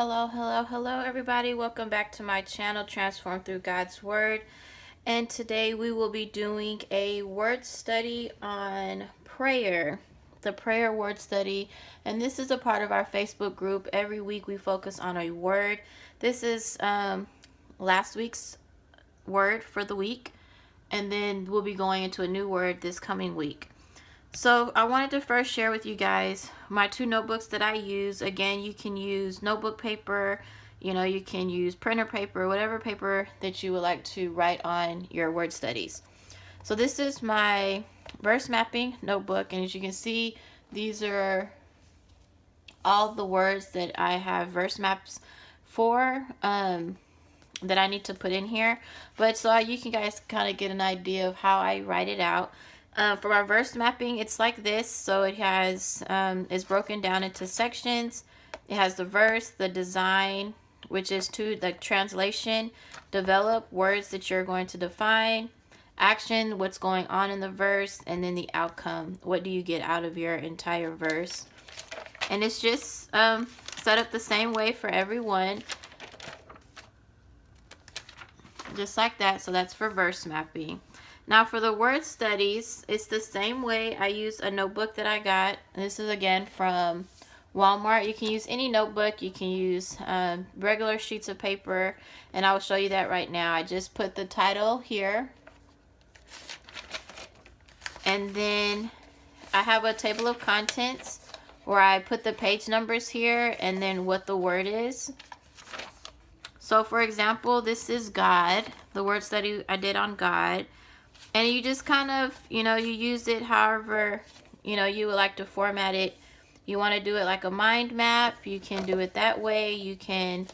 Hello, everybody. Welcome back to my channel, Transform Through God's Word. And today we will be doing a word study on prayer, the prayer word study. And this is a part of our Facebook group. Every week we focus on a word. This is last week's word for the week, and then we'll be going into a new word this coming week. So I wanted to first share with you guys my two notebooks that I use. Again, you can use notebook paper, you can use printer paper, whatever paper that you would like to write on your word studies. So this is my verse mapping notebook, and as you can see, these are all the words that I have verse maps for that I need to put in here. But so you can guys kind of get an idea of how I write it out. For my verse mapping, it's like this. So it has, it's broken down into sections. It has the verse, the design, which is to the translation, develop, words that you're going to define, action, what's going on in the verse, and then the outcome. What do you get out of your entire verse? And it's just set up the same way for everyone. Just like that. So that's for verse mapping. Now for the word studies, it's the same way. I use a notebook that I got. This is again from Walmart. You can use any notebook. You can use regular sheets of paper, and I will show you that right now. I just put the title here, and then I have a table of contents where I put the page numbers here and then what the word is. So for example, this is God, the word study I did on God. And you just kind of, you use it however, you would like to format it. You want to do it like a mind map, you can do it that way. You can,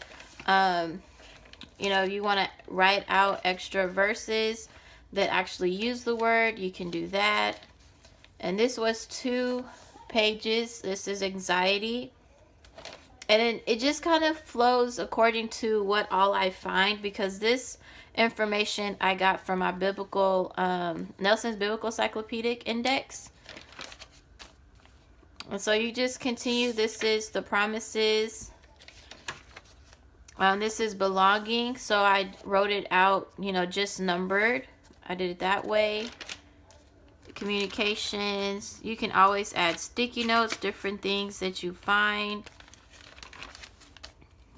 you want to write out extra verses that actually use the word, you can do that. And this was 2 pages. This is anxiety. And then it just kind of flows according to what all I find, because this information I got from my biblical, Nelson's Biblical Encyclopedic Index. And so you just continue. This is the promises. This is belonging. So I wrote it out, just numbered. I did it that way. Communications. You can always add sticky notes, different things that you find.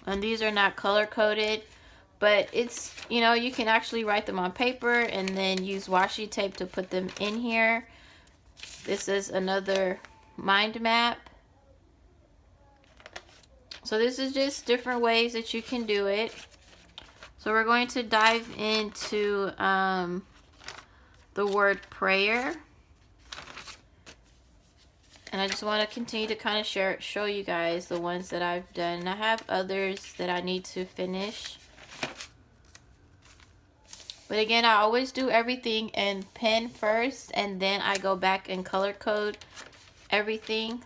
And these are not color coded, but it's, you can actually write them on paper and then use washi tape to put them in here. This is another mind map. So this is just different ways that you can do it. So we're going to dive into the word prayer. And I just want to continue to kind of show you guys the ones that I've done. I have others that I need to finish. But again, I always do everything in pen first, and then I go back and color code everything.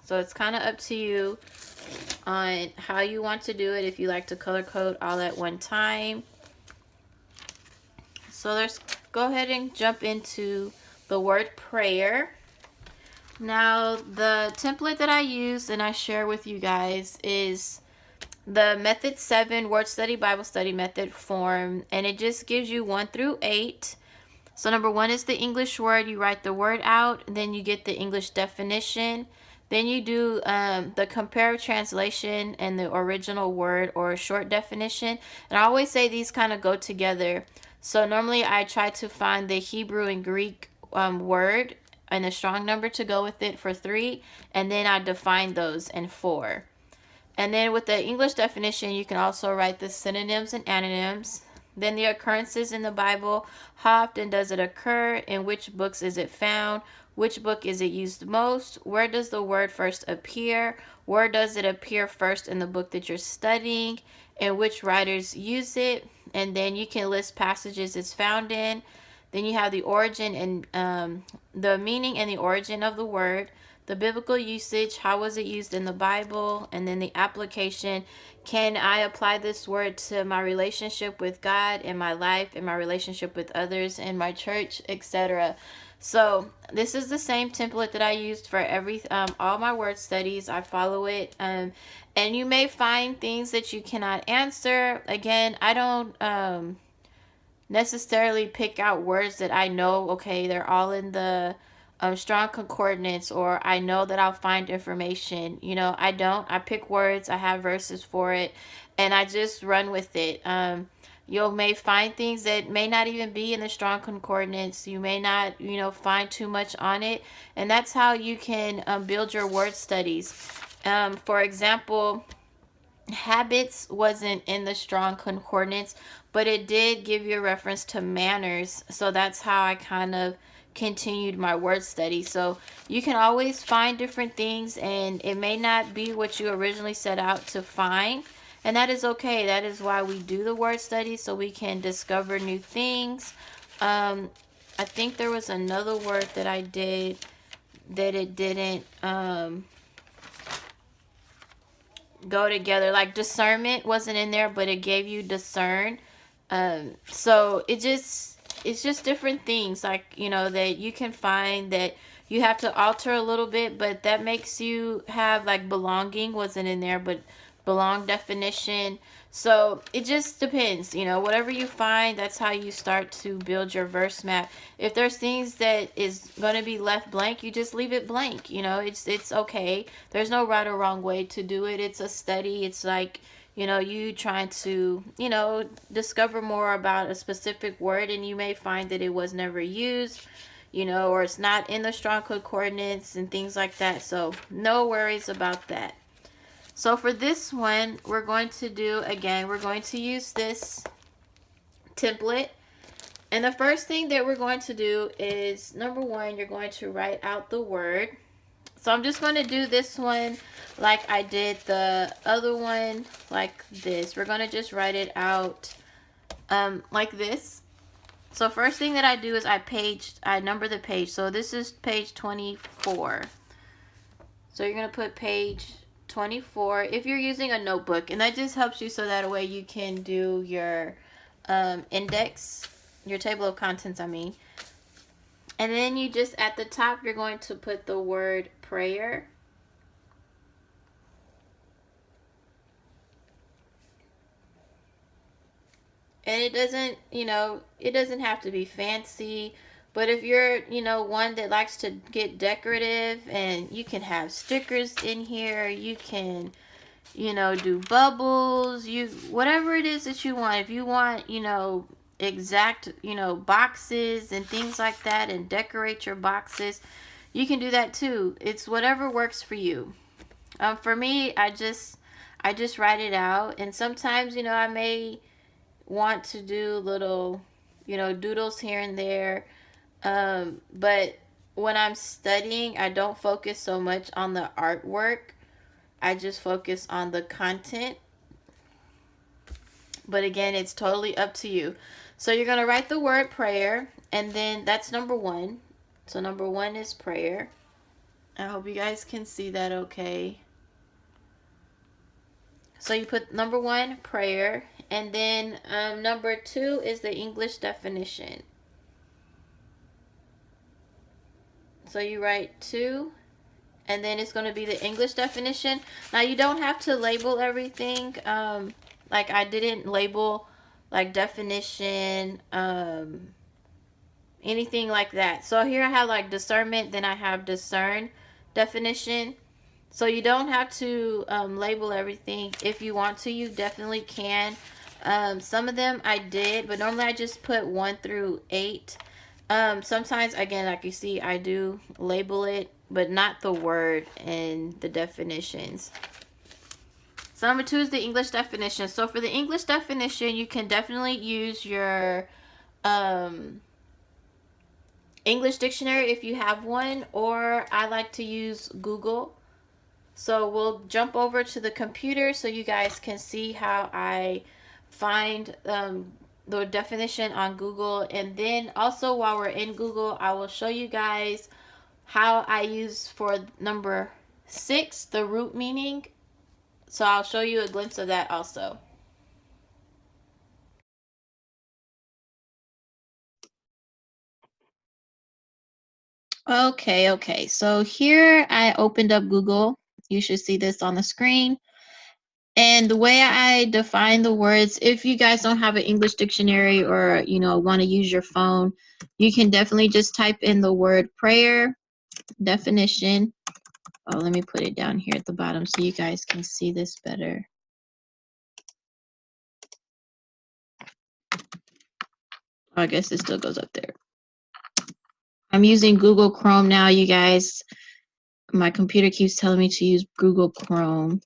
So it's kind of up to you on how you want to do it, if you like to color code all at one time. So let's go ahead and jump into the word prayer. Now, the template that I use and I share with you guys is the Method 7 Word Study Bible Study Method form, and it just gives you 1 through 8. So number 1 is the English word. You write the word out, then you get the English definition. Then you do the comparative translation and the original word or short definition. And I always say these kind of go together. So normally I try to find the Hebrew and Greek word and a strong number to go with it for 3, and then I define those in 4. And then with the English definition, you can also write the synonyms and antonyms. Then the occurrences in the Bible. How often does it occur? In which books is it found? Which book is it used most? Where does the word first appear? Where does it appear first in the book that you're studying? And which writers use it? And then you can list passages it's found in. Then you have the origin and the meaning and the origin of the word, the biblical usage, how was it used in the Bible, and then the application. Can I apply this word to my relationship with God, in my life, in my relationship with others, in my church, etc.? So this is the same template that I used for all my word studies. I follow it, and you may find things that you cannot answer. Again, I don't necessarily pick out words that I know, okay, they're all in the strong concordance, or I know that I'll find information. I don't. I pick words, I have verses for it, and I just run with it. You may find things that may not even be in the strong concordance. You may not, find too much on it, and that's how you can build your word studies. For example, habits wasn't in the strong concordance, but it did give you a reference to manners. So that's how I kind of continued my word study. So you can always find different things, and it may not be what you originally set out to find, and that is okay. That is why we do the word study, so we can discover new things. I think there was another word that I did that it didn't go together, like discernment wasn't in there, but it gave you discern. So it's just different things, like, that you can find that you have to alter a little bit, but that makes you have, like, belonging wasn't in there, but belong definition. So it just depends, whatever you find, that's how you start to build your verse map. If there's things that is going to be left blank, you just leave it blank. It's okay. There's no right or wrong way to do it. It's a study. It's like, you trying to, discover more about a specific word, and you may find that it was never used, or it's not in the strong concordance and things like that. So no worries about that. So for this one, we're going to use this template. And the first thing that we're going to do is, number one, you're going to write out the word. So I'm just going to do this one like I did the other one, like this. We're going to just write it out like this. So first thing that I do is I number the page. So this is page 24. So you're going to put page 24 if you're using a notebook, and that just helps you so that way you can do your index, your table of contents, I mean. And then you just, at the top, you're going to put the word prayer. And it doesn't have to be fancy, but if you're, one that likes to get decorative, and you can have stickers in here, you can, do bubbles, whatever it is that you want. If you want, exact, boxes and things like that, and decorate your boxes, you can do that too. It's whatever works for you. For me, I just write it out, and sometimes, I may want to do little, doodles here and there. But when I'm studying, I don't focus so much on the artwork. I just focus on the content. But again, it's totally up to you. So you're going to write the word prayer, and then that's number one. So number one is prayer. I hope you guys can see that okay. So you put number one, prayer, and then number two is the English definition. So you write 2, and then it's going to be the English definition. Now you don't have to label everything. Like I didn't label like definition, anything like that. So here I have like discernment, then I have discern definition. So you don't have to label everything. If you want to, you definitely can. Some of them I did, but normally I just put 1 through 8. Sometimes, again, like you see, I do label it, but not the word and the definitions. So number 2 is the English definition. So for the English definition, you can definitely use your English dictionary if you have one, or I like to use Google. So we'll jump over to the computer so you guys can see how I find the definition on Google. And then also, while we're in Google, I will show you guys how I use for number 6, the root meaning. So I'll show you a glimpse of that also. Okay. So here I opened up Google. You should see this on the screen. And the way I define the words, if you guys don't have an English dictionary or, want to use your phone, you can definitely just type in the word prayer definition. Oh, let me put it down here at the bottom so you guys can see this better. I guess it still goes up there. I'm using Google Chrome now, you guys. My computer keeps telling me to use Google Chrome.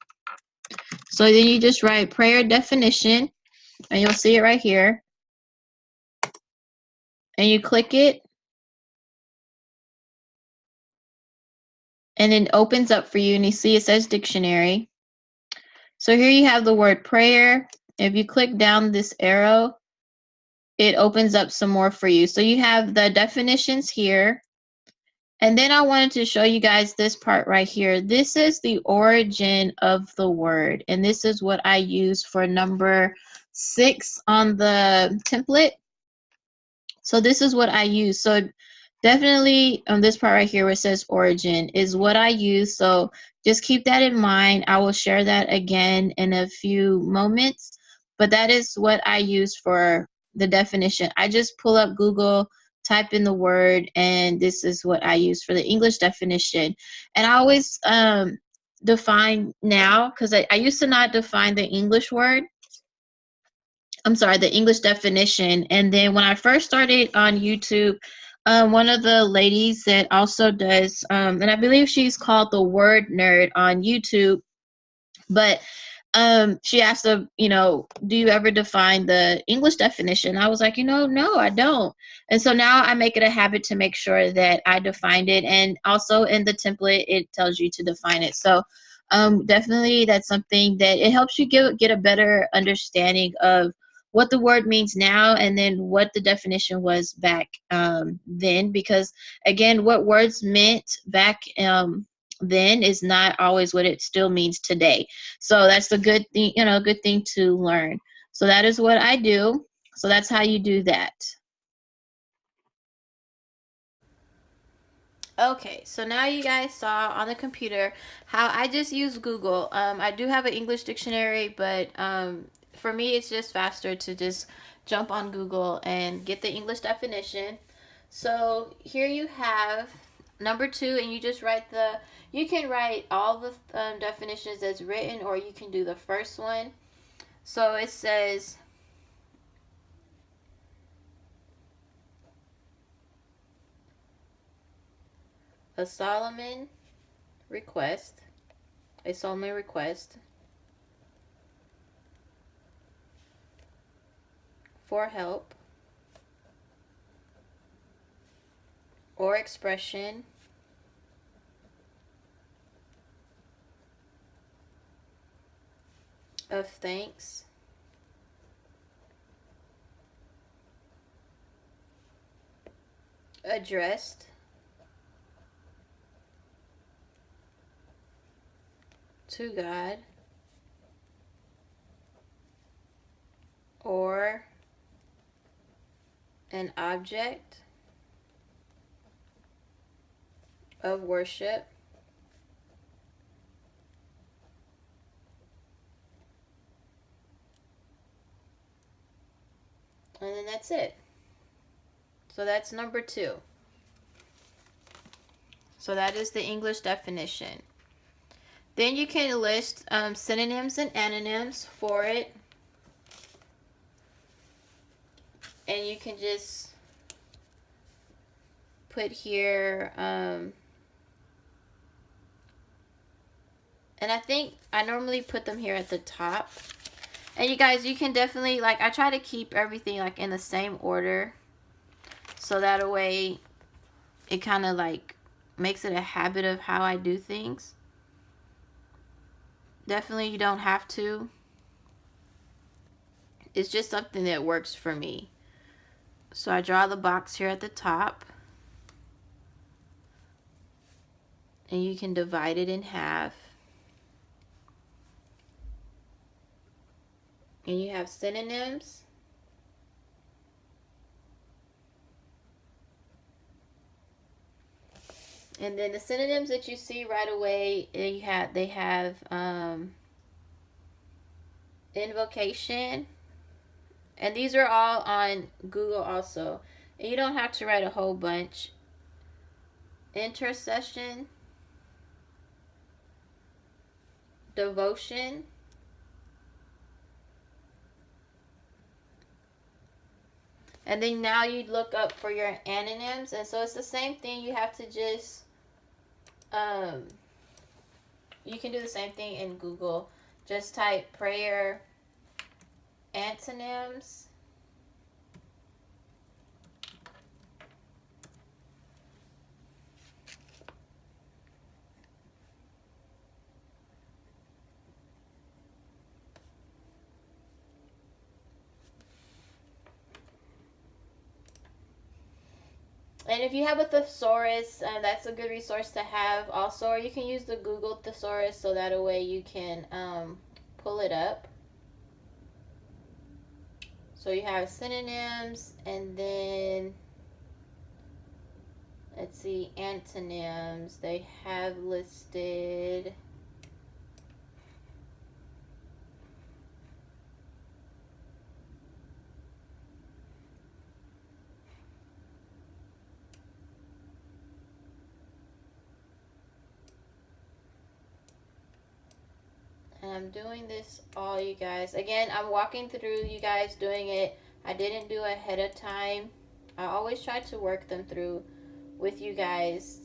So then you just write prayer definition, and you'll see it right here. And you click it, and it opens up for you, and you see it says dictionary. So here you have the word prayer. If you click down this arrow, it opens up some more for you. So you have the definitions here. And then I wanted to show you guys this part right here. This is the origin of the word. And this is what I use for number 6 on the template. So this is what I use. So definitely on this part right here where it says origin is what I use. So just keep that in mind. I will share that again in a few moments. But that is what I use for the definition. I just pull up Google, type in the word, and this is what I use for the English definition. And I always define now, because I used to not define the English word. I'm sorry, the English definition. And then when I first started on YouTube, one of the ladies that also does, and I believe she's called the Word Nerd on YouTube, but she asked do you ever define the English definition? I was like, no, I don't. And so now I make it a habit to make sure that I defined it, and also in the template it tells you to define it. So definitely that's something that it helps you get a better understanding of what the word means now, and then what the definition was back then, because again, what words meant back then is not always what it still means today. So that's a good thing, good thing to learn. So that is what I do. So that's how you do that. Okay, so now you guys saw on the computer how I just use Google. I do have an English dictionary, but for me it's just faster to just jump on Google and get the English definition. So here you have number 2, and you just write you can write all the definitions as written, or you can do the first one. So it says, a Solomon request, a solemn request for help or expression of thanks addressed to God or an object of worship and then that's it. So that's number 2. So that is the English definition. Then you can list synonyms and antonyms for it. And you can just put here, and I think I normally put them here at the top. And you guys, you can definitely, I try to keep everything in the same order. So that way it kind of makes it a habit of how I do things. Definitely you don't have to. It's just something that works for me. So I draw the box here at the top. and you can divide it in half. And you have synonyms. And then the synonyms that you see right away, they have invocation. And these are all on Google also. And you don't have to write a whole bunch. Intercession. Devotion. And then now you look up for your antonyms. And so it's the same thing. You have to just, you can do the same thing in Google. Just type prayer antonyms. And if you have a thesaurus, that's a good resource to have also. Or you can use the Google thesaurus so that way you can pull it up. So you have synonyms, and then, let's see, antonyms. They have listed... And I'm doing this all, you guys. Again, I'm walking through you guys doing it. I didn't do ahead of time. I always try to work them through with you guys.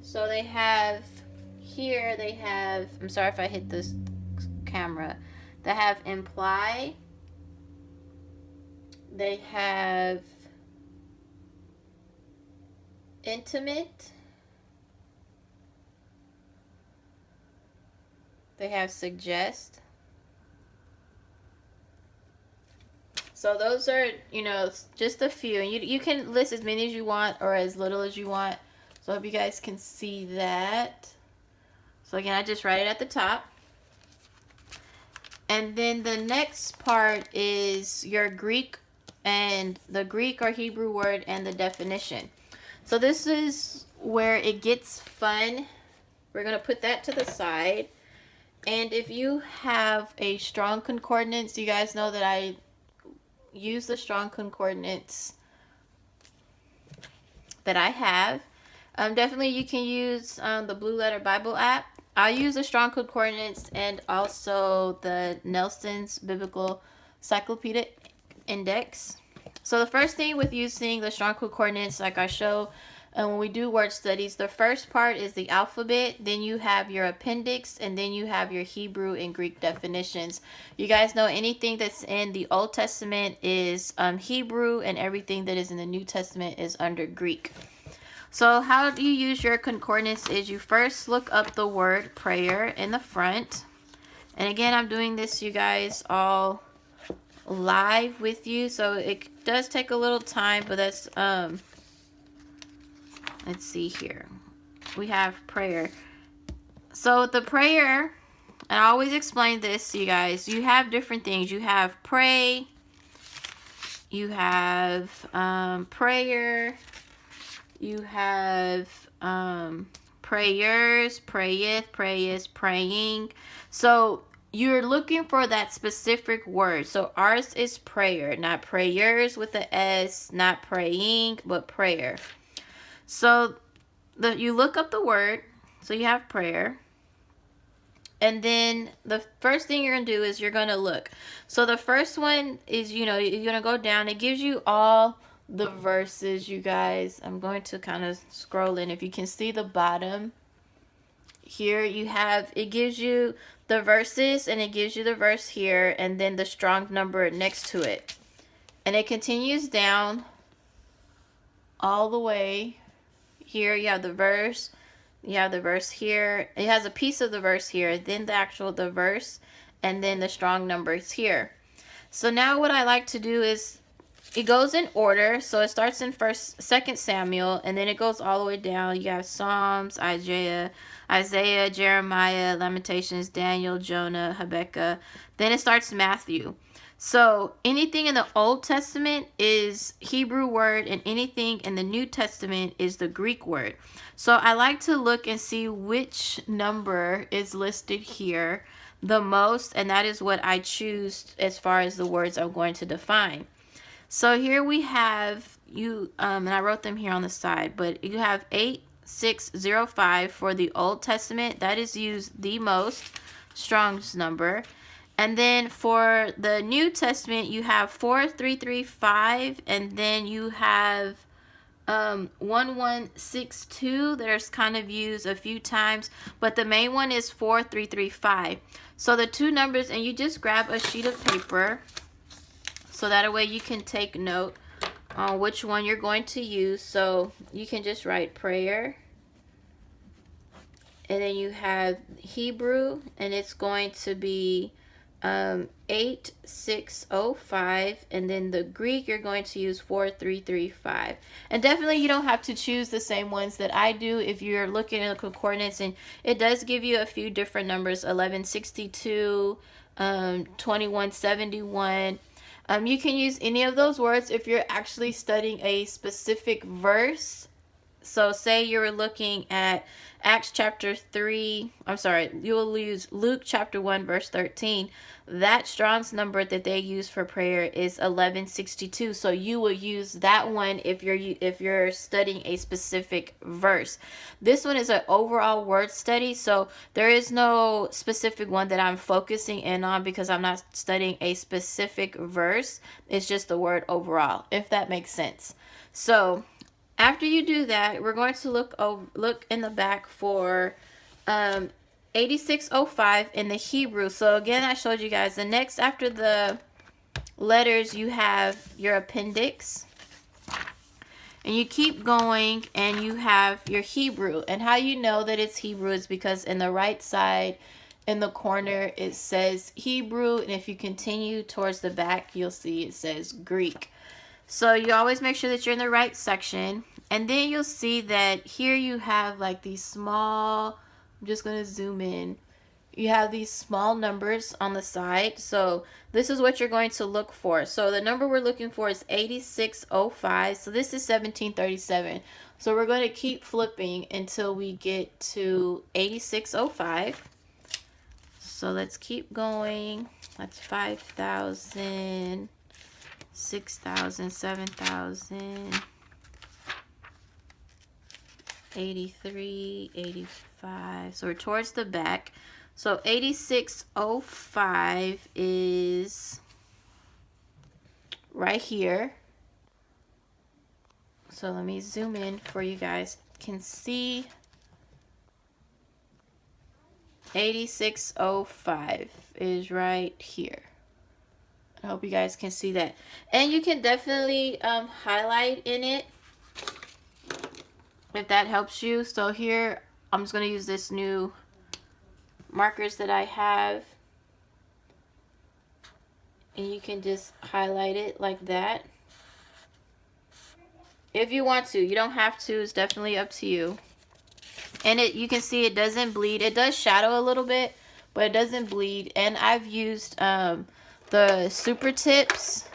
So they have here, they have, I'm sorry if I hit this camera. They have imply. They have intimate. They have suggest. So those are, just a few. And you can list as many as you want or as little as you want. So I hope you guys can see that. So again, I just write it at the top. And then the next part is your Greek and the Greek or Hebrew word and the definition. So this is where it gets fun. We're going to put that to the side. And if you have a strong concordance, you guys know that I use the strong concordance that I have. Definitely you can use the Blue Letter Bible app. I use the strong concordance and also the Nelson's Biblical Encyclopedic Index. So the first thing with using the strong concordance, like I show when we do word studies, the first part is the alphabet, then you have your appendix, and then you have your Hebrew and Greek definitions. You guys know anything that's in the Old Testament is Hebrew, and everything that is in the New Testament is under Greek. So how do you use your concordance is you first look up the word prayer in the front. And again, I'm doing this, you guys, all live with you, so it does take a little time, but that's let's see here. We have prayer. So the prayer, and I always explain this to you guys, you have different things. You have pray, you have prayer, you have prayers, prayeth, prayest, praying. So you're looking for that specific word. So ours is prayer, not prayers with the S, not praying, but prayer. So you look up the word. So you have prayer. And then the first thing you're going to do is you're going to look. So the first one is, you're going to go down. It gives you all the verses, you guys. I'm going to kind of scroll in. If you can see the bottom here, it gives you the verses, and it gives you the verse here, and then the strong number next to it. And it continues down all the way. Here you have the verse. You have the verse here. It has a piece of the verse here, then the verse, and then the strong numbers here. So now what I like to do is it goes in order. So it starts in Second Samuel, and then it goes all the way down. You have Psalms, Isaiah, Jeremiah, Lamentations, Daniel, Jonah, Habakkuk. Then it starts Matthew. So anything in the Old Testament is Hebrew word, and anything in the New Testament is the Greek word. So I like to look and see which number is listed here the most, and that is what I choose as far as the words I'm going to define. So here we have and I wrote them here on the side, but you have 8605 for the Old Testament. That is used the most, Strong's number. And then for the New Testament, you have 4335, and then you have 1162. There's kind of used a few times, but the main one is 4335. So the two numbers, and you just grab a sheet of paper so that way you can take note on which one you're going to use. So you can just write prayer, and then you have Hebrew, and it's going to be 8605, and then the Greek you're going to use 4335. And definitely you don't have to choose the same ones that I do if you're looking at the concordance, and it does give you a few different numbers: 1162, 2171. You can use any of those words if you're actually studying a specific verse. So say you're looking at Acts chapter 3, you will use Luke chapter 1 verse 13. That Strong's number that they use for prayer is 1162. So you will use that one if you're studying a specific verse. This one is an overall word study, so there is no specific one that I'm focusing in on because I'm not studying a specific verse. It's just the word overall, if that makes sense. So after you do that, we're going to look in the back for 8605 in the Hebrew. So again, I showed you guys the next after the letters, you have your appendix. And you keep going and you have your Hebrew. And how you know that it's Hebrew is because in the right side in the corner it says Hebrew, and if you continue towards the back, you'll see it says Greek. So you always make sure that you're in the right section. And then you'll see that here you have like these small, I'm just going to zoom in. You have these small numbers on the side. So this is what you're going to look for. So the number we're looking for is 8605. So this is 1737. So we're going to keep flipping until we get to 8605. So let's keep going. That's 5,000. 6,000, 7,000, 83, 85. So we're towards the back. So 8605 is right here. So let me zoom in for you guys can see. 8605 is right here. I hope you guys can see that. And you can definitely highlight in it if that helps you. So here, I'm just going to use this new markers that I have. And you can just highlight it like that. If you want to. You don't have to. It's definitely up to you. And you can see it doesn't bleed. It does shadow a little bit, but it doesn't bleed. And I've used the super tips,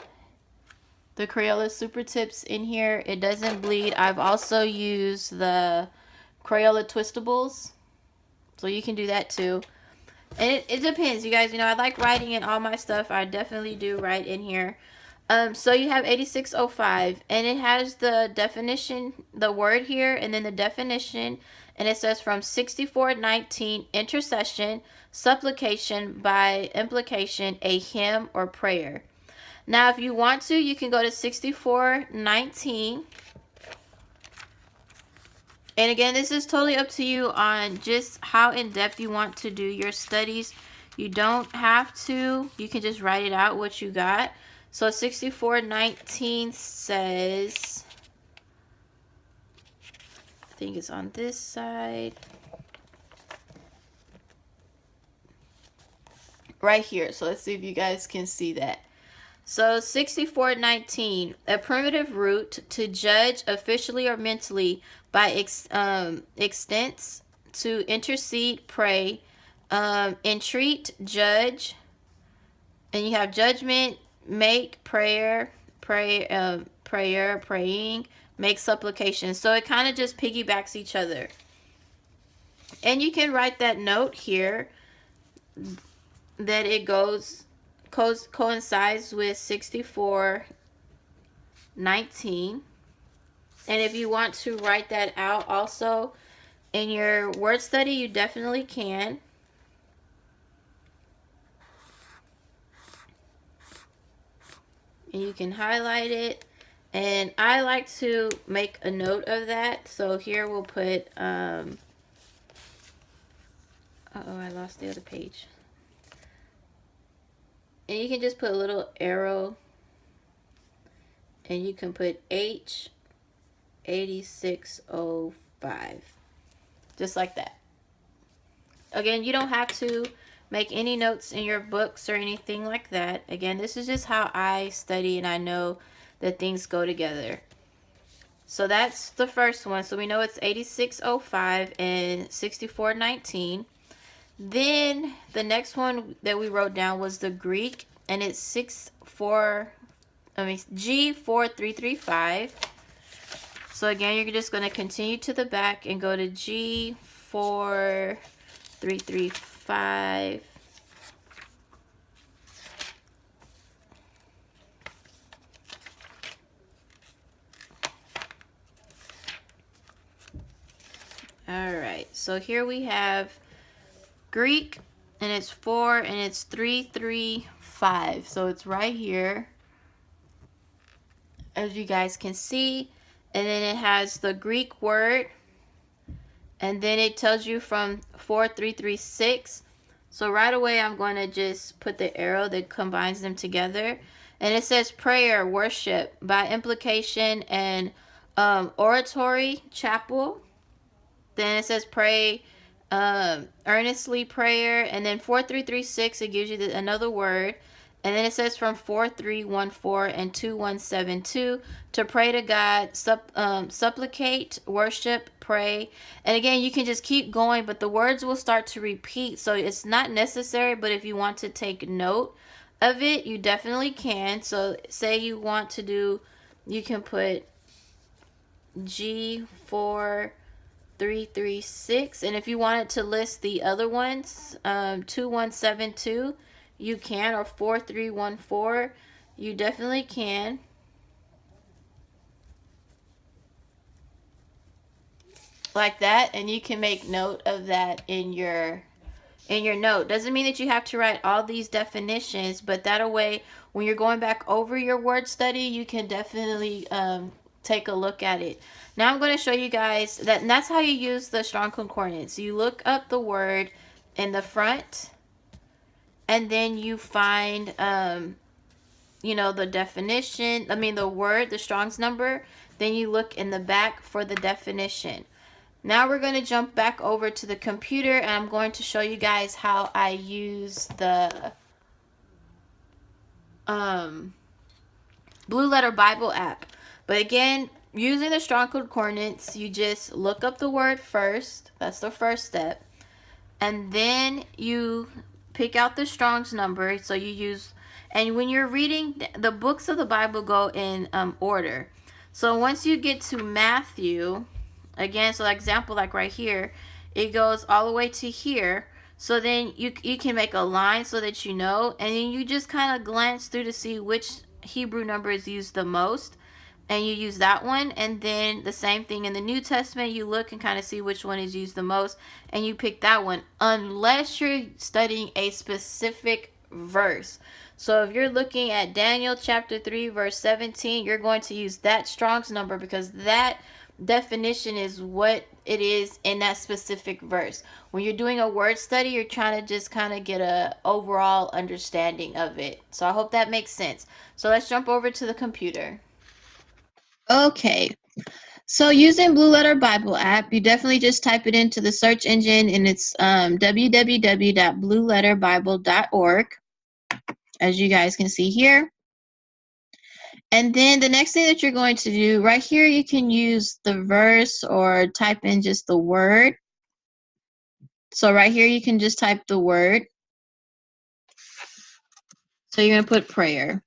the Crayola super tips in here. It doesn't bleed. I've also used the Crayola twistables, so you can do that too. And it depends, you guys. You know, I like writing in all my stuff. I definitely do write in here. So you have 8605, and it has the definition, the word here, and then the definition, and it says from 6419, intercession, supplication, by implication, a hymn or prayer. Now, if you want to, you can go to 6419. And again, this is totally up to you on just how in-depth you want to do your studies. You don't have to. You can just write it out what you got. So 6419 says, I think it's on this side. Right here. So let's see if you guys can see that. So 6419, a primitive root to judge officially or mentally by extents, to intercede, pray, entreat, judge, and you have judgment, make, prayer, praying, make supplication. So it kind of just piggybacks each other. And you can write that note here that it coincides with 6419. And if you want to write that out also in your word study, you definitely can. And you can highlight it. And I like to make a note of that. So here we'll put, uh-oh, I lost the other page. And you can just put a little arrow. And you can put H8605. Just like that. Again, you don't have to make any notes in your books or anything like that. Again, this is just how I study and I know that things go together. So that's the first one. So we know it's 8605 and 6419. Then the next one that we wrote down was the Greek, and it's G4335. So again, you're just going to continue to the back and go to G4335. All right, so here we have Greek, and it's 4, and it's 335. So it's right here, as you guys can see. And then it has the Greek word, and then it tells you from 4336. So right away, I'm going to just put the arrow that combines them together. And it says prayer, worship, by implication, and oratory, chapel. Then it says pray, earnestly, prayer. And then 4336, it gives you another word. And then it says from 4314 and 2172 to pray to God, supplicate, worship, pray. And again, you can just keep going, but the words will start to repeat. So it's not necessary, but if you want to take note of it, you definitely can. So say you want to do, you can put G4336. And if you wanted to list the other ones, 2172, you can, or 4314, you definitely can. Like that, and you can make note of that in your note. Doesn't mean that you have to write all these definitions, but that way, when you're going back over your word study, you can definitely take a look at it. Now I'm going to show you guys that, and that's how you use the Strong Concordance. You look up the word in the front, and then you find, the definition, the word, the Strong's number. Then you look in the back for the definition. Now we're going to jump back over to the computer, and I'm going to show you guys how I use the Blue Letter Bible app. But again, using the Strong Concordance, you just look up the word first. That's the first step. And then you pick out the Strong's number. So you use, and when you're reading, the books of the Bible go in order. So once you get to Matthew, again, so example, like right here, it goes all the way to here. So then you can make a line so that you know, and then you just kind of glance through to see which Hebrew number is used the most, and you use that one. And then the same thing in the New Testament, you look and kind of see which one is used the most, and you pick that one, unless you're studying a specific verse. So if you're looking at Daniel chapter 3 verse 17, you're going to use that Strong's number, because that definition is what it is in that specific verse. When you're doing a word study, you're trying to just kind of get a overall understanding of it. So I hope that makes sense. So let's jump over to the computer. Okay, so using Blue Letter Bible app, you definitely just type it into the search engine, and it's www.blueletterbible.org, as you guys can see here. And then the next thing that you're going to do, right here, you can use the verse or type in just the word. So right here, you can just type the word. So you're going to put prayer.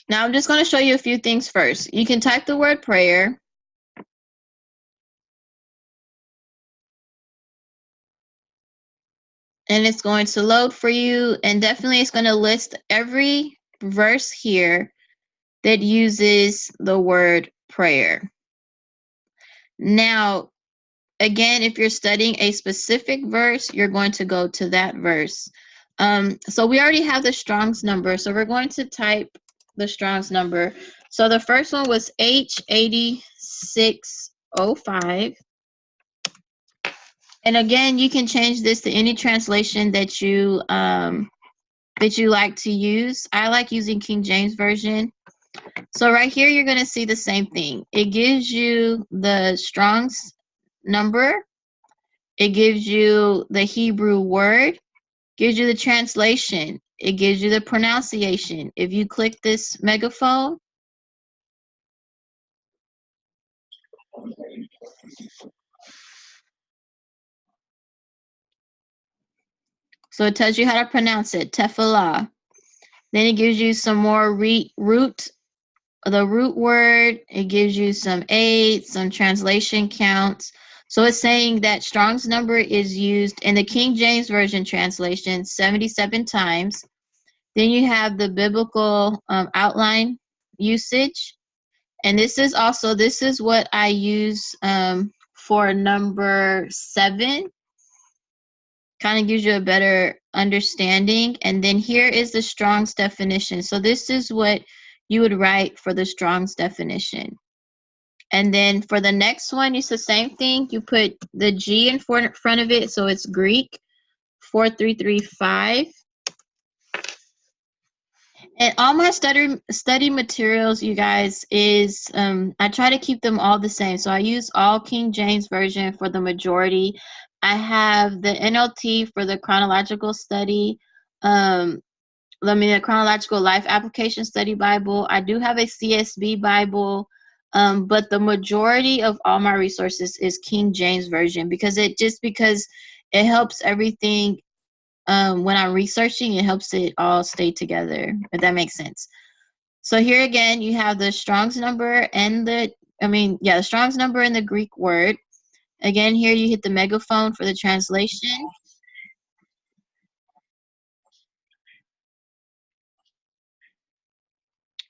Now I'm just going to show you a few things first. You can type the word prayer. And it's going to load for you. And definitely it's going to list every verse here that uses the word prayer. Now, again, if you're studying a specific verse, you're going to go to that verse. So we already have the Strong's number. So we're going to type the Strong's number. So the first one was H8605. And again, you can change this to any translation that you like to use. I like using King James Version. So right here, you're going to see the same thing. It gives you the Strong's number. It gives you the Hebrew word, gives you the translation. It gives you the pronunciation. If you click this megaphone, so it tells you how to pronounce it, Tefillah. Then it gives you some more the root word. It gives you some aids, some translation counts. So it's saying that Strong's number is used in the King James Version translation 77 times. Then you have the biblical outline usage. And this is what I use for number 7. Kind of gives you a better understanding. And then here is the Strong's definition. So this is what you would write for the Strong's definition. And then for the next one, it's the same thing. You put the G in front of it, so it's Greek 4335. And all my study materials, you guys, is I try to keep them all the same. So I use all King James Version for the majority. I have the NLT for the chronological study. The Chronological Life Application Study Bible. I do have a CSB Bible, but the majority of all my resources is King James Version because it helps everything. When I'm researching, it helps it all stay together, if that makes sense. So here again, you have the Strong's number and the Strong's number and the Greek word. Again, here you hit the megaphone for the translation.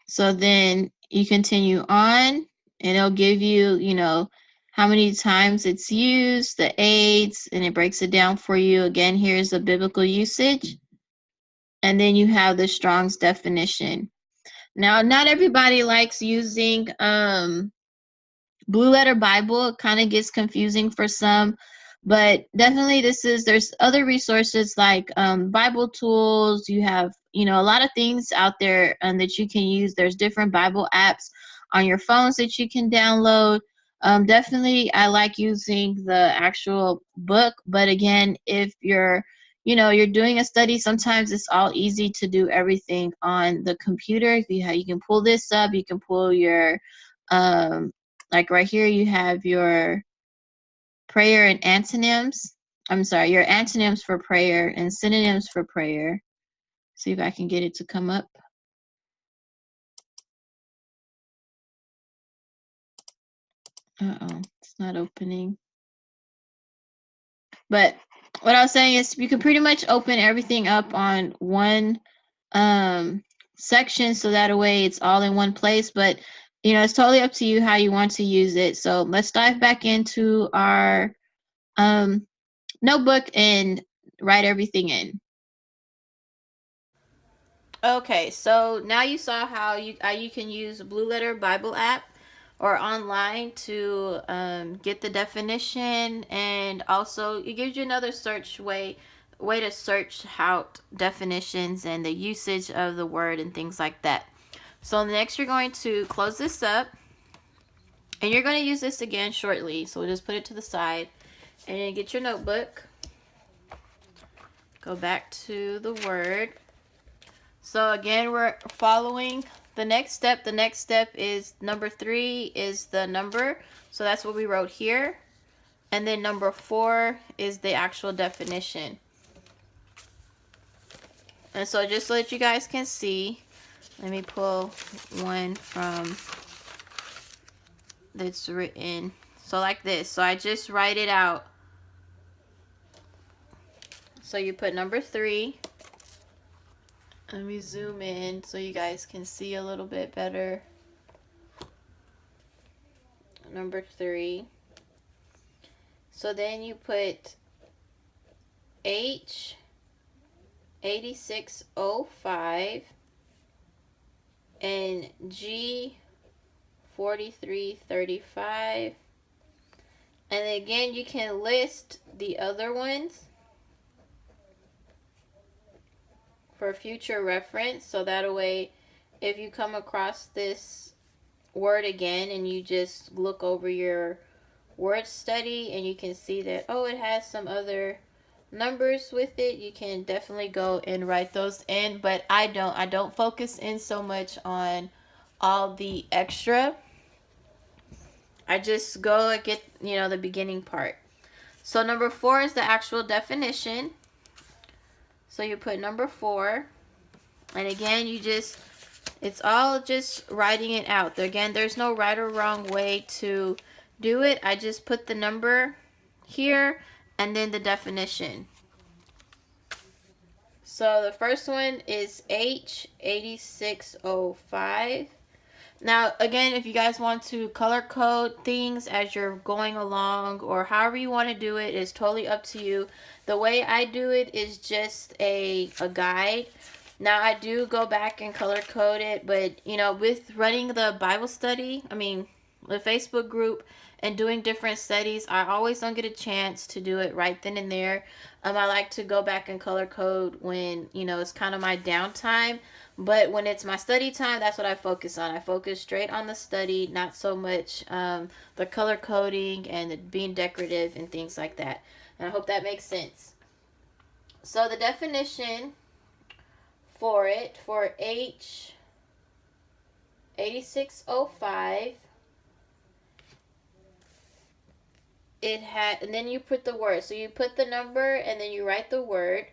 So then you continue on, and it'll give you, how many times it's used, the aids, and it breaks it down for you. Again, here's the biblical usage. And then you have the Strong's definition. Now, not everybody likes using Blue Letter Bible. It kind of gets confusing for some, but definitely there's other resources like Bible tools. You have, a lot of things out there that you can use. There's different Bible apps on your phones that you can download. Definitely, I like using the actual book, but again, if you're doing a study, sometimes it's all easy to do everything on the computer. You can pull this up, you can pull your like right here, you have your prayer and antonyms. I'm sorry, your antonyms for prayer and synonyms for prayer. See if I can get it to come up. It's not opening. But what I was saying is you can pretty much open everything up on one section, so that way it's all in one place. But it's totally up to you how you want to use it. So let's dive back into our notebook and write everything in. Okay, so now you saw how you can use Blue Letter Bible app or online to get the definition, and also it gives you another search way to search out definitions and the usage of the word and things like that. So next you're going to close this up, and you're going to use this again shortly. So we'll just put it to the side and get your notebook. Go back to the word. So again, we're following the next step. The next step is number 3 is the number. So that's what we wrote here. And then number 4 is the actual definition. And so just so that you guys can see, let me pull one from that's written. So like this. So I just write it out. So you put number 3. Let me zoom in so you guys can see a little bit better. Number 3. So then you put H 8605 and G 4335. And again, you can list the other ones for future reference. So that way, if you come across this word again and you just look over your word study and you can see that, oh, it has some other numbers with it, you can definitely go and write those in. But I don't focus in so much on all the extra. I just go and get, the beginning part. So number 4 is the actual definition. So you put number 4. And again, it's all just writing it out. Again, there's no right or wrong way to do it. I just put the number here and then the definition. So the first one is H8605. Now, again, if you guys want to color code things as you're going along or however you want to do it is totally up to you. The way I do it is just a guide. Now, I do go back and color code it, but, with running the Bible study, the Facebook group and doing different studies, I always don't get a chance to do it right then and there. I like to go back and color code when, it's kind of my downtime. But when it's my study time, that's what I focus on. I focus straight on the study, not so much the color coding and being decorative and things like that. And I hope that makes sense. So the definition for H8605, it had, and then you put the word. So you put the number and then you write the word.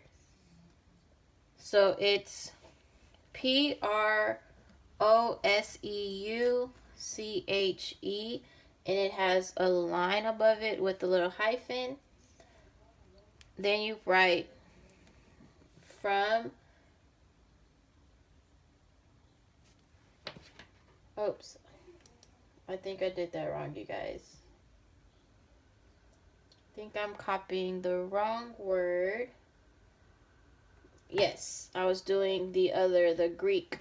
So it's PROSEUCHE, and it has a line above it with a little hyphen. Then you write from, oops, I think I did that wrong, you guys. I think I'm copying the wrong word. Yes, I was doing the Greek.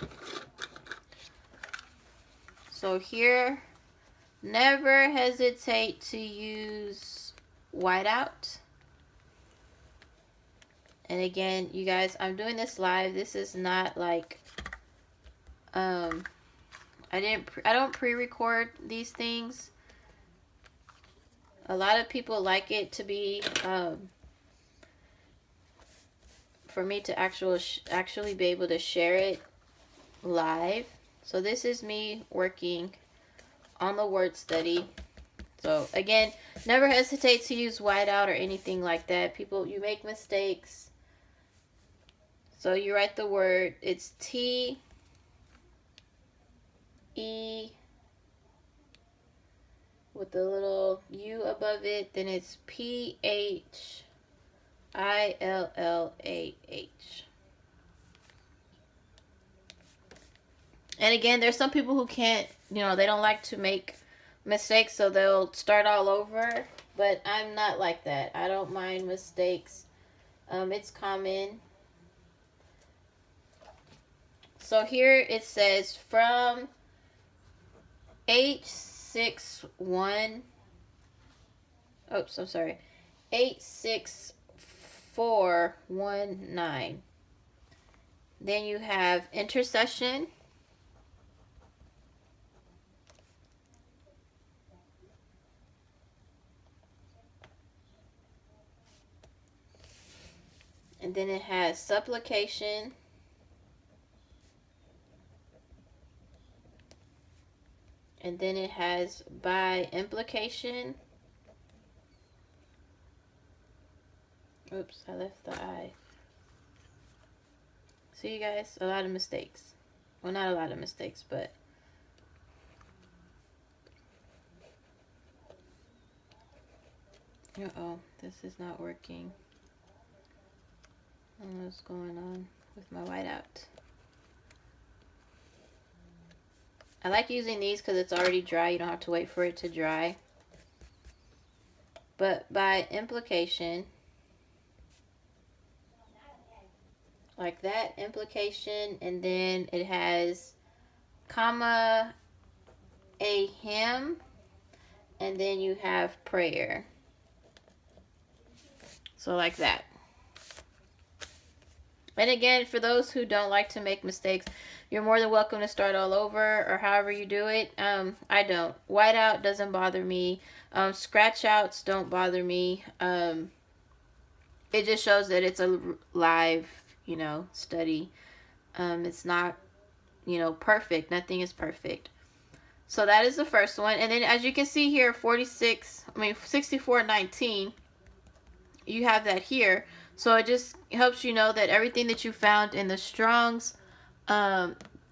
So here, never hesitate to use whiteout. And again, you guys, I'm doing this live. This is not like, I don't pre-record these things. A lot of people like it to be, for me to actually be able to share it live. So this is me working on the word study. So again, never hesitate to use whiteout or anything like that. People, you make mistakes. So you write the word, it's T E with the little U above it, then it's PHILLAH. And again, there's some people who can't, they don't like to make mistakes, so they'll start all over. But I'm not like that. I don't mind mistakes. It's common. So here it says from H61. Oops, I'm sorry. 86419. Then you have intercession. And then it has supplication. And then it has by implication. Oops, I left the I. See, you guys, a lot of mistakes. Well, not a lot of mistakes, but uh-oh, this is not working. I don't know what's going on with my whiteout. I like using these because it's already dry. You don't have to wait for it to dry. But by implication, like that, implication, and then it has comma, a hymn, and then you have prayer. So like that. And again, for those who don't like to make mistakes, you're more than welcome to start all over or however you do it. I don't. Whiteout doesn't bother me. Scratch outs don't bother me. It just shows that it's a live, study. It's not, perfect. Nothing is perfect. So that is the first one. And then as you can see here, 64:19, you have that here. So it just helps you know that everything that you found in the Strong's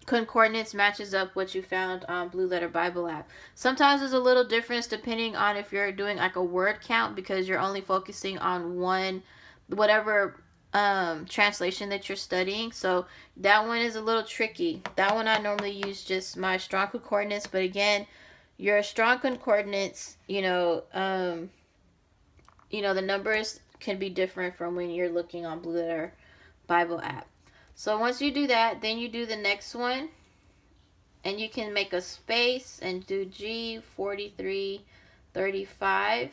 concordance matches up what you found on Blue Letter Bible app. Sometimes there's a little difference depending on if you're doing like a word count because you're only focusing on whatever translation that you're studying. So that one is a little tricky. That one I normally use just my Strong concordance, but again, your Strong concordance, the numbers can be different from when you're looking on Blue Letter Bible app. So once you do that, then you do the next one, and you can make a space and do G4335,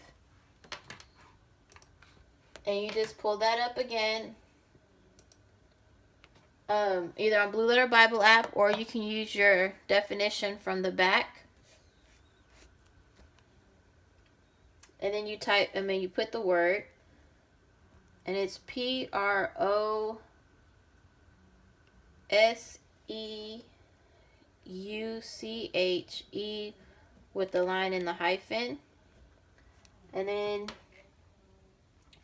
and you just pull that up again, either on Blue Letter Bible app, or you can use your definition from the back, and then you put the word, and it's PROSEUCHE with the line and the hyphen. And then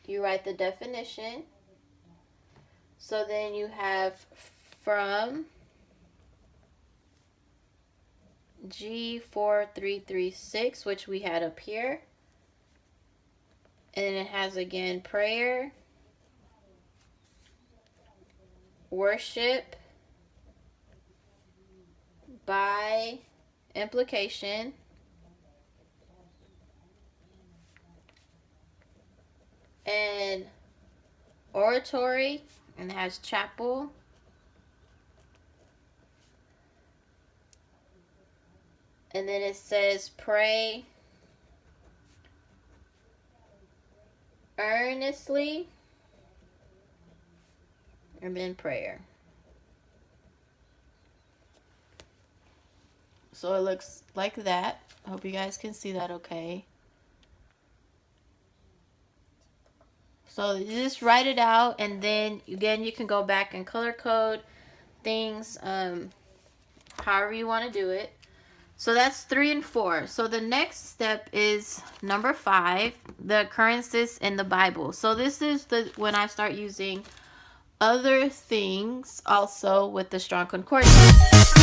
you write the definition. So then you have from G4336, which we had up here. And then it has again prayer, worship, by implication, and oratory, and it has chapel, and then it says pray earnestly, and then prayer. So it looks like that. I hope you guys can see that okay. So you just write it out, and then again you can go back and color code things however you want to do it. So that's 3 and 4. So the next step is number 5, the occurrences in the Bible. So this is when I start using other things also with the Strong Concordance.